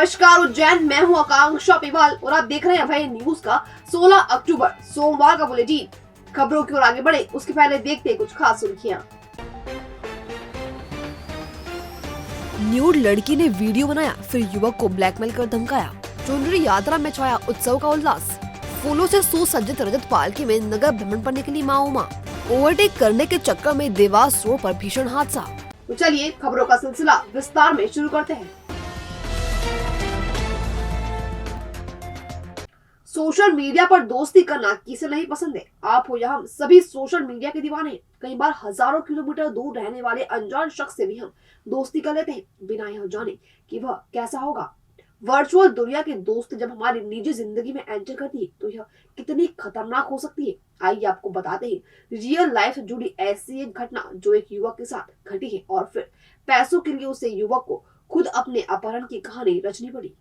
नमस्कार उज्जैन, मैं हूं आकांक्षा पिवाल और आप देख रहे हैं अभय न्यूज का 16 अक्टूबर सोमवार का बुलेटिन। खबरों की ओर आगे बढ़े उसके पहले देखते हैं कुछ खास सुर्खियां। न्यूड लड़की ने वीडियो बनाया, फिर युवक को ब्लैकमेल कर धमकाया। चुनरी यात्रा में छाया उत्सव का उल्लास। फूलों से सुसज्जित रजत पालकी में नगर भ्रमण पर निकली माँ उमा। ओवरटेक करने के चक्कर में देवास रोड पर भीषण हादसा। तो चलिए खबरों का सिलसिला विस्तार में शुरू करते हैं। सोशल मीडिया पर दोस्ती करना किसे नहीं पसंद है। आप हो या हम सभी सोशल मीडिया के दीवाने हैं। कई बार हजारों किलोमीटर दूर रहने वाले अनजान शख्स से भी हम दोस्ती कर लेते हैं बिना यह जाने कि वह कैसा होगा। वर्चुअल दुनिया के दोस्त जब हमारी निजी जिंदगी में एंटर करती है तो यह कितनी खतरनाक हो सकती है। आइए आपको बताते हैं रियल लाइफ से जुड़ी ऐसी एक घटना जो एक युवक के साथ घटी है और फिर पैसों के लिए उसे युवक को खुद अपने अपहरण की कहानी रचनी पड़ी।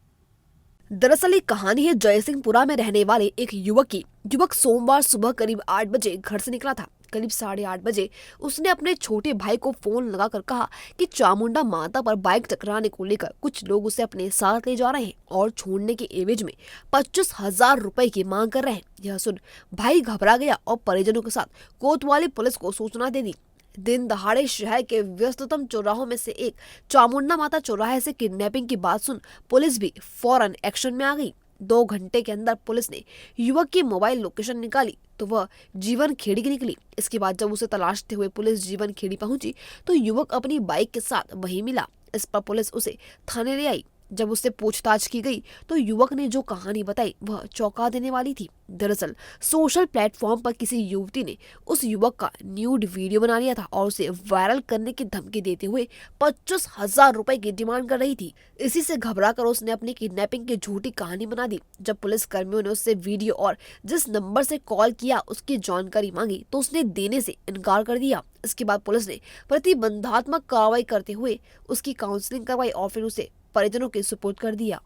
दरअसल ये कहानी है जयसिंहपुरा में रहने वाले एक युवक की। युवक सोमवार सुबह करीब 8 बजे घर से निकला था। करीब 8:30 बजे उसने अपने छोटे भाई को फोन लगाकर कहा कि चामुंडा माता पर बाइक टकराने को लेकर कुछ लोग उसे अपने साथ ले जा रहे हैं और छोड़ने के एवज में 25,000 रुपए की मांग कर रहे हैं। यह सुन भाई घबरा गया और परिजनों के साथ कोतवाली पुलिस को सूचना दे दी। दिन दहाड़े शहर के व्यस्ततम चौराहों में से एक चामुंडा माता चौराहे से किडनैपिंग की बात सुन पुलिस भी फौरन एक्शन में आ गई। 2 घंटे के अंदर पुलिस ने युवक की मोबाइल लोकेशन निकाली तो वह जीवन खेड़ी की निकली। इसके बाद जब उसे तलाशते हुए पुलिस जीवन खेड़ी पहुंची तो युवक अपनी बाइक के साथ वहीं मिला। इस पर पुलिस उसे थाने ले आई। जब उससे पूछताछ की गई तो युवक ने जो कहानी बताई वह चौंका देने वाली थी। दरअसल सोशल प्लेटफॉर्म पर किसी युवती ने उस युवक का न्यूड वीडियो बना लिया था और उसे वायरल करने की धमकी देते हुए 25,000 रुपए की डिमांड कर रही थी। इसी से घबराकर उसने अपनी किडनैपिंग की झूठी कहानी बना दी। जब पुलिस कर्मियों ने उससे वीडियो और जिस नंबर से कॉल किया उसकी जानकारी मांगी तो उसने देने से इनकार कर दिया। इसके बाद पुलिस ने प्रतिबंधात्मक कार्रवाई करते हुए उसकी काउंसलिंग करवाई और फिर उसे परिजनों के सुपुर्द कर दिया।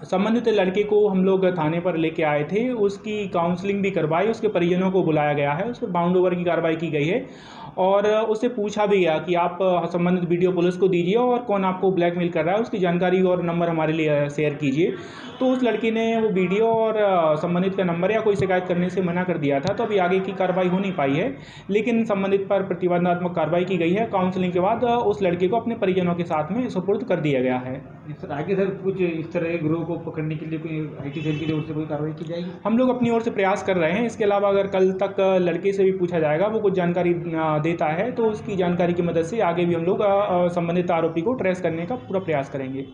संबंधित लड़के को हम लोग थाने पर लेके आए थे, उसकी काउंसलिंग भी करवाई, उसके परिजनों को बुलाया गया है, उस पर बाउंड ओवर की कार्रवाई की गई है और उससे पूछा भी गया कि आप संबंधित वीडियो पुलिस को दीजिए और कौन आपको ब्लैकमेल कर रहा है उसकी जानकारी और नंबर हमारे लिए शेयर कीजिए। तो उस लड़की ने वो वीडियो और संबंधित का नंबर या कोई शिकायत करने से मना कर दिया था। तो अभी आगे की कार्रवाई हो नहीं पाई है, लेकिन संबंधित पर प्रतिबंधात्मक कार्रवाई की गई है। काउंसलिंग के बाद उस लड़के को अपने परिजनों के साथ में सुपुर्द कर दिया गया है। सर आगे सर कुछ इस तरह के ग्रोह को पकड़ने के लिए कोई आईटी सेल की ओर से कोई कार्रवाई की जाएगी? हम लोग अपनी ओर से प्रयास कर रहे हैं। इसके अलावा अगर कल तक लड़के से भी पूछा जाएगा, वो कुछ जानकारी देता है तो उसकी जानकारी की मदद से आगे भी हम लोग संबंधित आरोपी को ट्रेस करने का पूरा प्रयास करेंगे।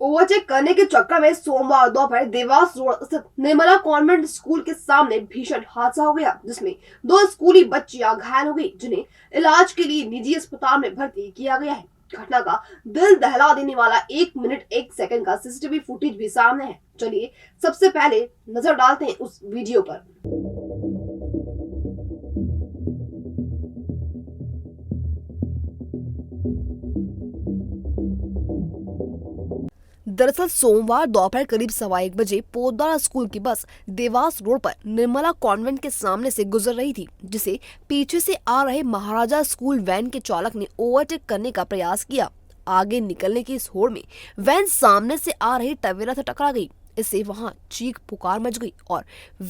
ओवरटेक करने के चक्कर में सोमवार दोपहर देवास रोड स्थित निर्मला कॉन्वेंट स्कूल के सामने भीषण हादसा हो गया, जिसमें 2 स्कूली बच्चियां घायल हो गई, जिन्हें इलाज के लिए निजी अस्पताल में भर्ती किया गया है। घटना का दिल दहला देने वाला 1 मिनट 1 सेकंड का सीसीटीवी फुटेज भी सामने है। चलिए सबसे पहले नजर डालते हैं उस वीडियो पर। दरअसल सोमवार दोपहर करीब 1:15 बजे पोदारा स्कूल की बस देवास रोड पर निर्मला कॉन्वेंट के सामने से गुजर रही थी, जिसे पीछे से आ रहे महाराजा स्कूल वैन के चालक ने ओवरटेक करने का प्रयास किया। आगे निकलने की इस होड़ में वैन सामने से आ रही टवेरा से टकरा गई। इससे वहां चीख पुकार मच गई और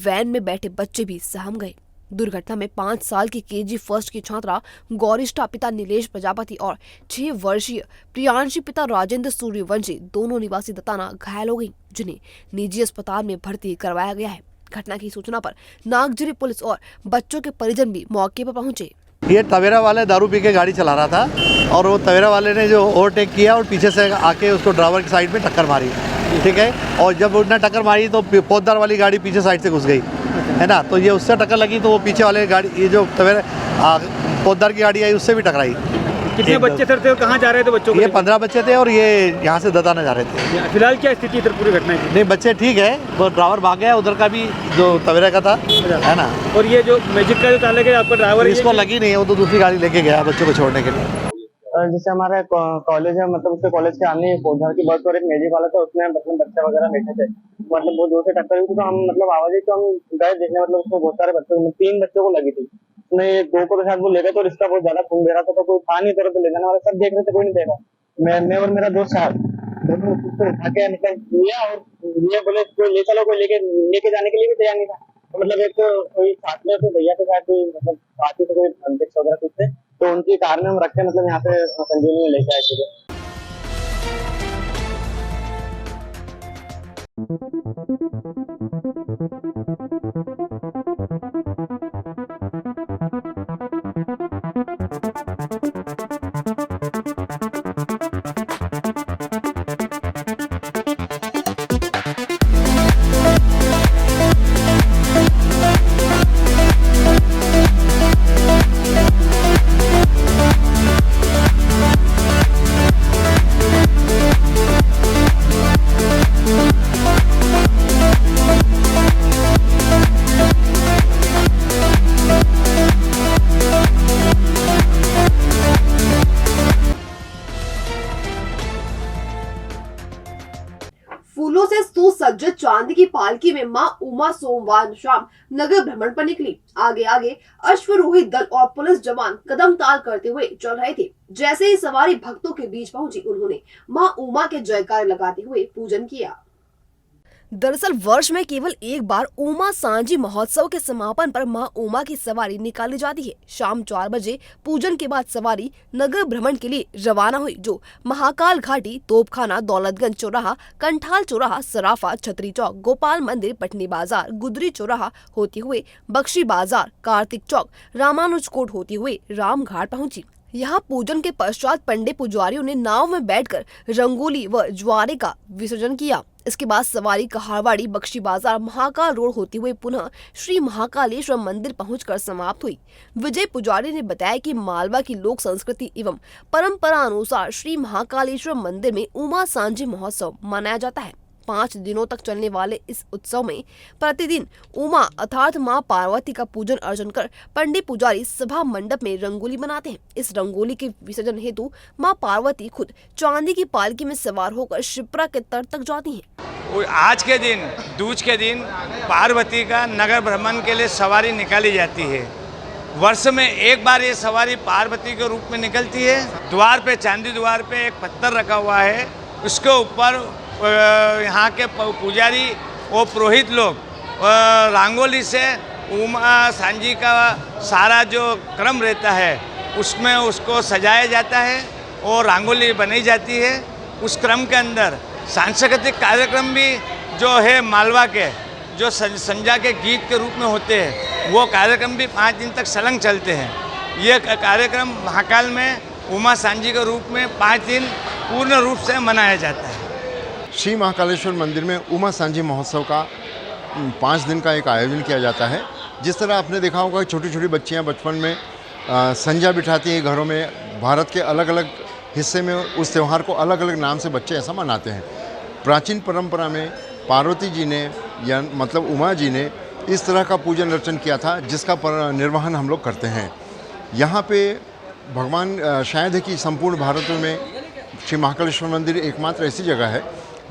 वैन में बैठे बच्चे भी सहम गए। दुर्घटना में 5 साल की केजी फर्स्ट की छात्रा गौरिष्ठा पिता नीलेश प्रजापति और 6 वर्षीय प्रियांशी पिता राजेंद्र सूर्यवंशी दोनों निवासी दताना घायल हो गई, जिन्हें निजी अस्पताल में भर्ती करवाया गया है। घटना की सूचना पर नागजरी पुलिस और बच्चों के परिजन भी मौके पर पहुंचे। ये तवेरा वाले दारू पी के गाड़ी चला रहा था और वो तवेरा वाले ने जो ओवरटेक किया और पीछे से आके उसको ड्राइवर की साइड में टक्कर मारी, ठीक है। और जब उसने टक्कर मारी तो पोदार वाली गाड़ी पीछे साइड से घुस गई, है ना। तो ये उससे टक्कर लगी तो वो पीछे वाले गाड़ी, ये जो तवेरा पोदार की गाड़ी आई उससे भी टकराई। कितने बच्चे थे और कहाँ जा रहे थे बच्चों को? ये 15 बच्चे थे और ये यहाँ से दताना जा रहे थे। फिलहाल क्या स्थिति इधर पूरी घटना की? नहीं बच्चे ठीक है, वो ड्राइवर भाग गया, उधर का भी जो तवेरा का था, है ना। और ये जो मैजिक का जो चालक है आपका ड्राइवर, इसको लगी नहीं है, वो तो दूसरी गाड़ी लेके गया बच्चों को छोड़ने के लिए। जैसे हमारा कॉलेज है, मतलब उसके कॉलेज के सामने उधर की बस और एक मैजिक वाला था, उसमें मतलब बच्चे वगैरह बैठे थे, मतलब वो 2 से टक्कर हुई थी। तो हम मतलब आवाज तो हम गए देखने, मतलब उसमें बहुत सारे बच्चों, 3 बच्चों को लगी थी। उसने दो को तो शायद वो ले गए, तो इसका बहुत ज्यादा खून दे रहा था, तो कोई था नहीं तो ले जाने वाला, सब देख रहे थे, कोई नहीं देखा। मैं और मेरा दोस्त साहब दोनों उसको उठा के मतलब लिया, और ये बोले कोई ले चलो, कोई लेके जाने के लिए भी तैयार नहीं था। तो मतलब एक तो कोई साथ में तो भैया के साथ कोई मतलब बाकी तो कोई अध्यक्ष वगैरह कुछ थे, तो उनकी कार में हम रखे मतलब यहाँ पे संजीवनी में लेके आए थे। फूलों से सुसज्जित चांदी की पालकी में मां उमा सोमवार शाम नगर भ्रमण पर निकली। आगे आगे अश्वरोही दल और पुलिस जवान कदम ताल करते हुए चल रहे थे। जैसे ही सवारी भक्तों के बीच पहुंची, उन्होंने मां उमा के जयकार लगाते हुए पूजन किया। दरअसल वर्ष में केवल एक बार उमा सांझी महोत्सव के समापन पर मां उमा की सवारी निकाली जाती है। शाम 4 बजे पूजन के बाद सवारी नगर भ्रमण के लिए रवाना हुई, जो महाकाल घाटी, तोपखाना, दौलतगंज चौराहा, कंठाल चौराहा, सराफा, छतरी चौक, गोपाल मंदिर, पटनी बाजार, गुदरी चौराहा होते हुए बख्शी बाजार, कार्तिक चौक, रामानुज कोट होते हुए राम घाट पहुंची। यहाँ पूजन के पश्चात पंडित पुजारियों ने नाव में बैठकर रंगोली व ज्वारे का विसर्जन किया। इसके बाद सवारी कहारवाड़ी, बख्शी बाजार, महाकाल रोड होते हुए पुनः श्री महाकालेश्वर मंदिर पहुंचकर समाप्त हुई। विजय पुजारी ने बताया कि मालवा की लोक संस्कृति एवं परंपरा अनुसार श्री महाकालेश्वर मंदिर में उमा सांझी महोत्सव मनाया जाता है। 5 दिनों तक चलने वाले इस उत्सव में प्रतिदिन उमा अर्थात मां पार्वती का पूजन अर्चन कर पंडित पुजारी सभा मंडप में रंगोली बनाते हैं। इस रंगोली के विसर्जन हेतु मां पार्वती खुद चांदी की पालकी में सवार होकर शिप्रा के तट तक जाती हैं। आज के दिन, दूज के दिन पार्वती का नगर भ्रमण के लिए सवारी निकाली जाती है। वर्ष में एक बार ये सवारी पार्वती के रूप में निकलती है। द्वार पे, चांदी द्वार पे एक पत्थर रखा हुआ है, उसके ऊपर यहाँ के पुजारी और पुरोहित लोग रंगोली से उमा सांझी का सारा जो क्रम रहता है उसमें उसको सजाया जाता है और रंगोली बनाई जाती है। उस क्रम के अंदर सांस्कृतिक कार्यक्रम भी जो है मालवा के, जो संजा के गीत के रूप में होते हैं, वो कार्यक्रम भी 5 दिन तक सलंग चलते हैं। ये कार्यक्रम महाकाल में उमा सांझी के रूप में 5 दिन पूर्ण रूप से मनाया जाता है। श्री महाकालेश्वर मंदिर में उमा सांझी महोत्सव का 5 दिन का एक आयोजन किया जाता है। जिस तरह आपने देखा होगा, छोटी छोटी बच्चियां बचपन में संजा बिठाती हैं घरों में। भारत के अलग अलग हिस्से में उस त्यौहार को अलग अलग नाम से बच्चे ऐसा मनाते हैं। प्राचीन परंपरा में पार्वती जी ने या मतलब उमा जी ने इस तरह का पूजन अर्चन किया था, जिसका निर्वहन हम लोग करते हैं। यहाँ पे भगवान शायद है कि संपूर्ण भारत में श्री महाकालेश्वर मंदिर एकमात्र ऐसी जगह है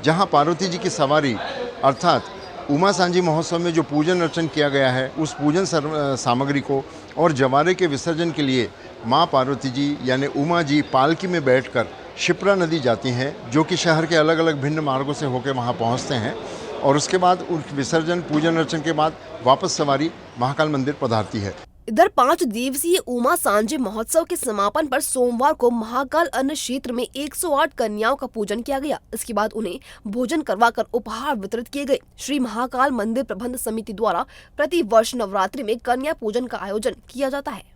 जहाँ पार्वती जी की सवारी अर्थात उमा सांझी महोत्सव में जो पूजन अर्चन किया गया है, उस पूजन सामग्री को और जवारे के विसर्जन के लिए माँ पार्वती जी यानी उमा जी पालकी में बैठकर शिप्रा नदी जाती हैं, जो कि शहर के अलग अलग भिन्न मार्गों से होकर वहाँ पहुँचते हैं और उसके बाद उन विसर्जन पूजन अर्चन के बाद वापस सवारी महाकाल मंदिर पधारती है। इधर 5 दिवसीय उमा सांझी महोत्सव के समापन पर सोमवार को महाकाल अन्न क्षेत्र में 108 कन्याओं का पूजन किया गया। इसके बाद उन्हें भोजन करवाकर उपहार वितरित किए गए। श्री महाकाल मंदिर प्रबंध समिति द्वारा प्रति वर्ष नवरात्रि में कन्या पूजन का आयोजन किया जाता है।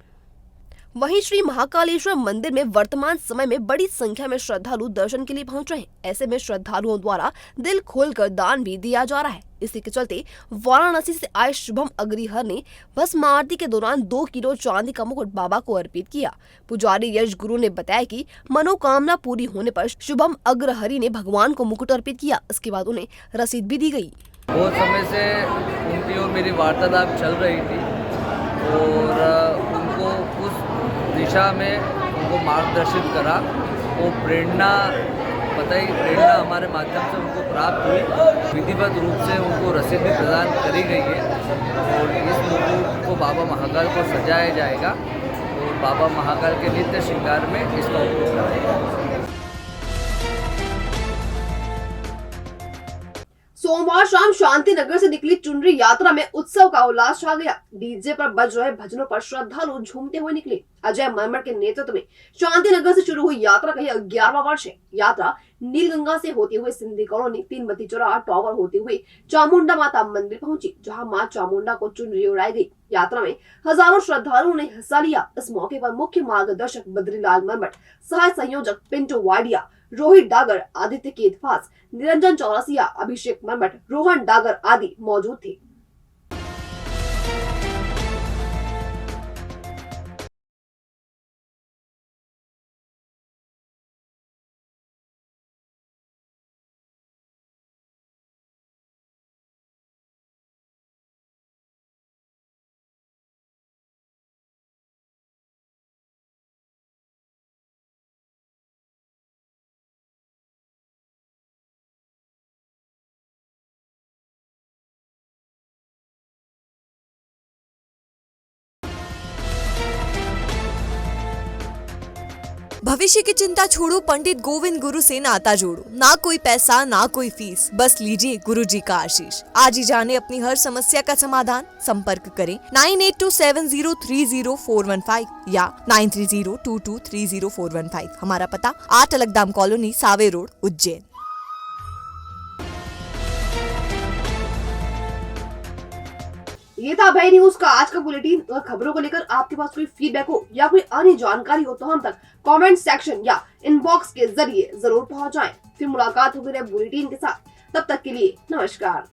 वहीं श्री महाकालेश्वर मंदिर में वर्तमान समय में बड़ी संख्या में श्रद्धालु दर्शन के लिए पहुंच रहे हैं। ऐसे में श्रद्धालुओं द्वारा दिल खोलकर दान भी दिया जा रहा है। इसी के चलते वाराणसी से आए शुभम अग्रहर ने भस्म आरती के दौरान 2 किलो चांदी का मुकुट बाबा को अर्पित किया। पुजारी यश गुरु ने बताया कि मनोकामना पूरी होने पर शुभम अग्रहरी ने भगवान को मुकुट अर्पित किया। इसके बाद उन्हें रसीद भी दी गई। बहुत समय से उनकी और मेरी वार्तालाप चल रही थी और उनको उस दिशा में उनको मार्गदर्शित करा। वो प्रेरणा पता ही प्रेरणा हमारे माध्यम से उनको प्राप्त हुई। विधिवत रूप से उनको रसीद भी प्रदान करी गई है और इस मुकुट को बाबा महाकाल को सजाया जाएगा और बाबा महाकाल के नित्य श्रृंगार में इसका उपयोग करेगा। सोमवार शाम शांति नगर से निकली चुनरी यात्रा में उत्सव का उल्लास छा गया। डीजे पर बज रहे भजनों पर श्रद्धालु झूमते हुए निकले। अजय मरमट के नेतृत्व में शांति नगर से शुरू हुई यात्रा का 11वां वर्ष है। यात्रा नीलगंगा से होते हुए सिंधी कॉलोनी, तीनबत्ती चौराहा, टॉवर होते हुए चामुंडा माता मंदिर पहुंची, जहां मां चामुंडा को चुनरी उड़ाई गई। यात्रा में हजारों श्रद्धालुओं ने हिस्सा लिया। इस मौके पर मुख्य मार्गदर्शक बद्रीलाल मरमट, सहायक संयोजक पिंटू वाडिया, रोहित डागर, आदित्य केतफास, निरंजन चौरसिया, अभिषेक मरमट, रोहन डागर आदि मौजूद थे। भविष्य की चिंता छोड़ो, पंडित गोविंद गुरु से नाता जोड़ो। ना कोई पैसा ना कोई फीस, बस लीजिए गुरु जी का आशीष। आज ही जाने अपनी हर समस्या का समाधान। संपर्क करें 9827030415 या 9302230415। हमारा पता 8 अलगदाम कॉलोनी, सावे रोड, उज्जैन। ये था अभय न्यूज का आज का बुलेटिन। अगर खबरों को लेकर आपके पास कोई फीडबैक हो या कोई अन्य जानकारी हो तो हम तक कमेंट सेक्शन या इनबॉक्स के जरिए जरूर पहुंचाएं। फिर मुलाकात होगी नए बुलेटिन के साथ। तब तक के लिए नमस्कार।